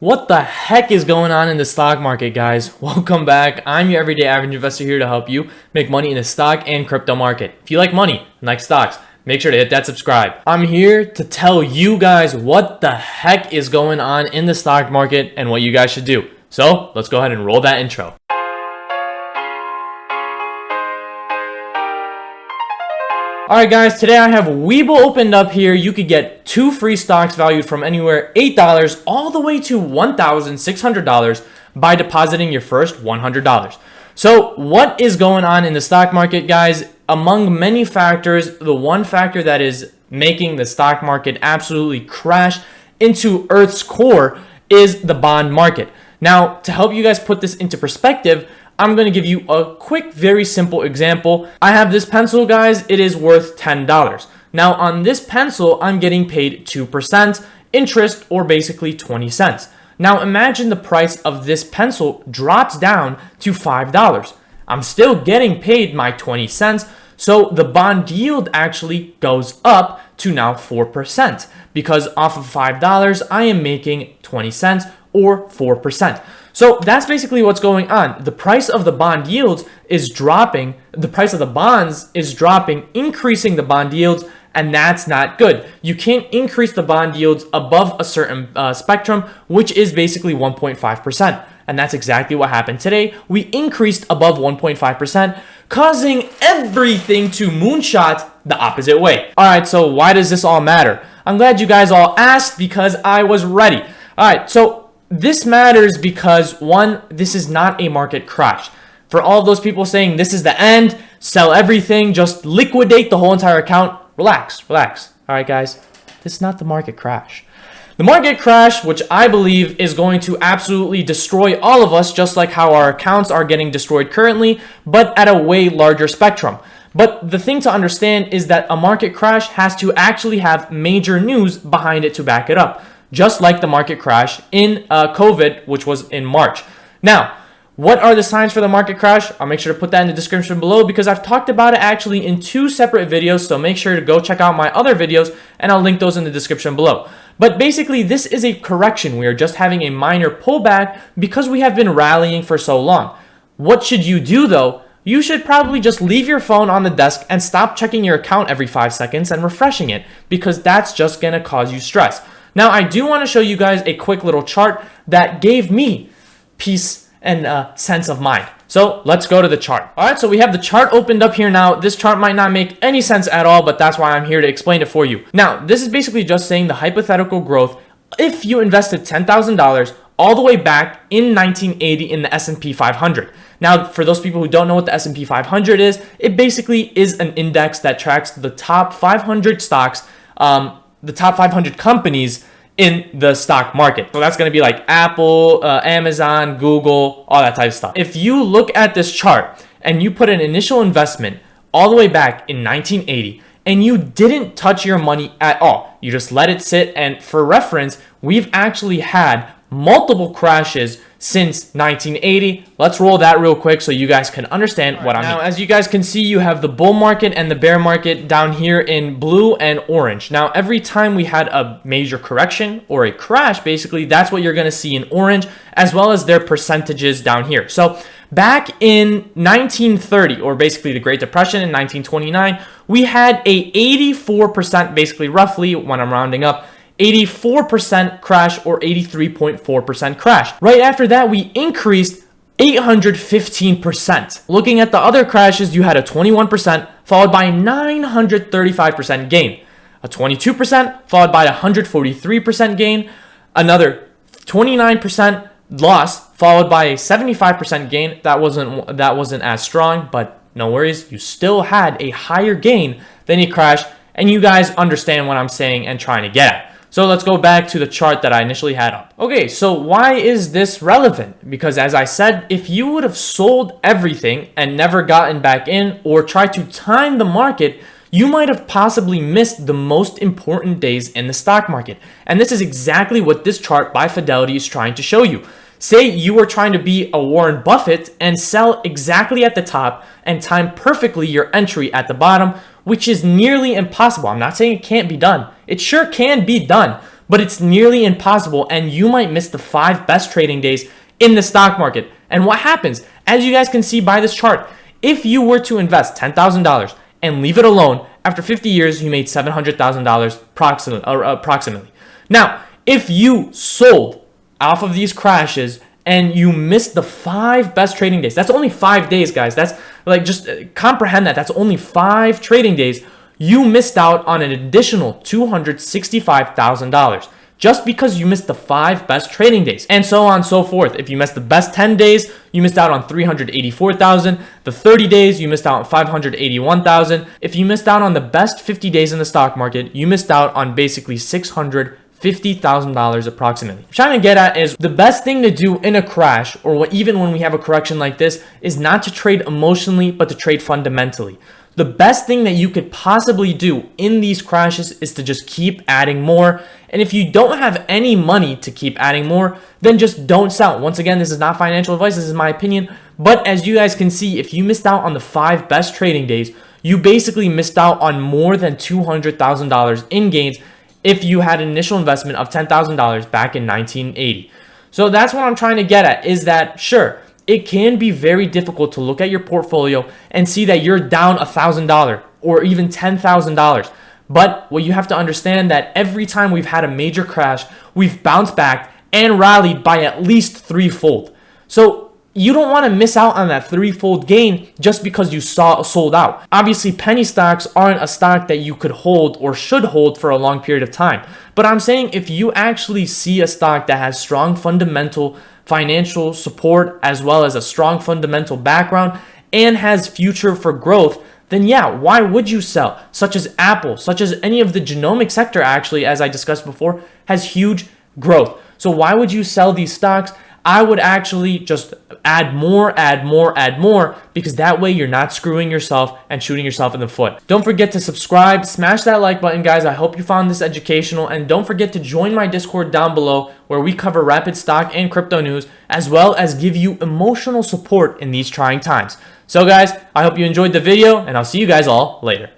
What the heck is going on in the stock market, guys? Welcome back. I'm your everyday average investor here to help you make money in the stock and crypto market. If you like money and like stocks, make sure to hit that subscribe. I'm here to tell you guys what the heck is going on in the stock market and what you guys should do. So let's go ahead and roll that intro. Alright guys, today I have Webull opened up here. You could get 2 free stocks valued from anywhere $8 all the way to $1,600 by depositing your first $100. So what is going on in the stock market, guys? Among many factors, the one factor that is making the stock market absolutely crash into Earth's core is the bond market. Now, to help you guys put this into perspective, I'm going to give you a quick, very simple example. I have this pencil, guys. It is worth $10. Now, on this pencil, I'm getting paid 2% interest, or basically 20 cents. Now, imagine the price of this pencil drops down to $5. I'm still getting paid my 20 cents, so the bond yield actually goes up to now 4%, because off of $5, I am making 20 cents or 4%. So that's basically what's going on. The price of the bond yields is dropping. The price of the bonds is dropping, increasing the bond yields, and that's not good. You can't increase the bond yields above a certain spectrum, which is basically 1.5%. And that's exactly what happened today. We increased above 1.5%, causing everything to moonshot the opposite way. All right, so why does this all matter? I'm glad you guys all asked because I was ready. All right, so this matters because, one, this is not a market crash. For all of those people saying this is the end, sell everything, just liquidate the whole entire account, relax. All right, guys, this is not the market crash. The market crash, which I believe is going to absolutely destroy all of us, just like how our accounts are getting destroyed currently, but at a way larger spectrum. But the thing to understand is that a market crash has to actually have major news behind it to back it up, just like the market crash in COVID, which was in March. Now, what are the signs for the market crash? I'll make sure to put that in the description below because I've talked about it actually in 2 separate videos, so make sure to go check out my other videos and I'll link those in the description below. But basically, this is a correction. We are just having a minor pullback because we have been rallying for so long. What should you do though? You should probably just leave your phone on the desk and stop checking your account every 5 seconds and refreshing it, because that's just gonna cause you stress. Now, I do want to show you guys a quick little chart that gave me peace and sense of mind. So let's go to the chart. All right, so we have the chart opened up here now. This chart might not make any sense at all, but that's why I'm here to explain it for you. Now, this is basically just saying the hypothetical growth if you invested $10,000 all the way back in 1980 in the S&P 500. Now, for those people who don't know what the S&P 500 is, it basically is an index that tracks the top 500 stocks, the top 500 companies in the stock market. So that's going to be like Apple, Amazon, Google, all that type of stuff. If you look at this chart and you put an initial investment all the way back in 1980 and you didn't touch your money at all, you just let it sit, and for reference, we've actually had multiple crashes since 1980. Let's roll that real quick so you guys can understand what I mean. Now, as you guys can see, you have the bull market and the bear market down here in blue and orange. Now, every time we had a major correction or a crash, basically, that's what you're going to see in orange, as well as their percentages down here. So back in 1930, or basically the Great Depression in 1929, we had a 84%, basically roughly, when I'm rounding up, 84% crash, or 83.4% crash. Right after that, we increased 815%. Looking at the other crashes, you had a 21% followed by 935% gain, a 22% followed by 143% gain, another 29% loss followed by a 75% gain. That wasn't as strong, but no worries, you still had a higher gain than a crash, and you guys understand what I'm saying and trying to get at. So let's go back to the chart that I initially had up. Okay, so why is this relevant? Because as I said, if you would have sold everything and never gotten back in or tried to time the market, you might have possibly missed the most important days in the stock market. And this is exactly what this chart by Fidelity is trying to show you. Say you were trying to be a Warren Buffett and sell exactly at the top and time perfectly your entry at the bottom, which is nearly impossible. I'm not saying it can't be done. It sure can be done, but it's nearly impossible, and you might miss the 5 best trading days in the stock market. And what happens, as you guys can see by this chart, if you were to invest $10,000 and leave it alone, after 50 years, you made $700,000 approximately. Now, if you sold off of these crashes and you missed the 5 best trading days, that's only 5 days, guys. That's like, just comprehend that. That's only 5 trading days. You missed out on an additional $265,000 just because you missed the 5 best trading days, and so on and so forth. If you missed the best 10 days, you missed out on $384,000. The 30 days, you missed out on $581,000. If you missed out on the best 50 days in the stock market, you missed out on basically $650,000 approximately. What I'm trying to get at is the best thing to do in a crash, or even when we have a correction like this, is not to trade emotionally, but to trade fundamentally. The best thing that you could possibly do in these crashes is to just keep adding more. And if you don't have any money to keep adding more, then just don't sell. Once again, this is not financial advice. This is my opinion. But as you guys can see, if you missed out on the 5 best trading days, you basically missed out on more than $200,000 in gains if you had an initial investment of $10,000 back in 1980. So that's what I'm trying to get at, is that sure, it can be very difficult to look at your portfolio and see that you're down $1,000 or even $10,000. But what you have to understand that every time we've had a major crash, we've bounced back and rallied by at least 3-fold. So you don't want to miss out on that 3-fold gain just because you sold out. Obviously, penny stocks aren't a stock that you could hold or should hold for a long period of time. But I'm saying if you actually see a stock that has strong fundamental financial support as well as a strong fundamental background and has future for growth, then yeah, why would you sell? Such as Apple, such as any of the genomic sector, actually, as I discussed before, has huge growth. So why would you sell these stocks? I would actually just add more, because that way you're not screwing yourself and shooting yourself in the foot. Don't forget to subscribe, smash that like button, guys. I hope you found this educational, and don't forget to join my Discord down below where we cover rapid stock and crypto news, as well as give you emotional support in these trying times. So guys, I hope you enjoyed the video, and I'll see you guys all later.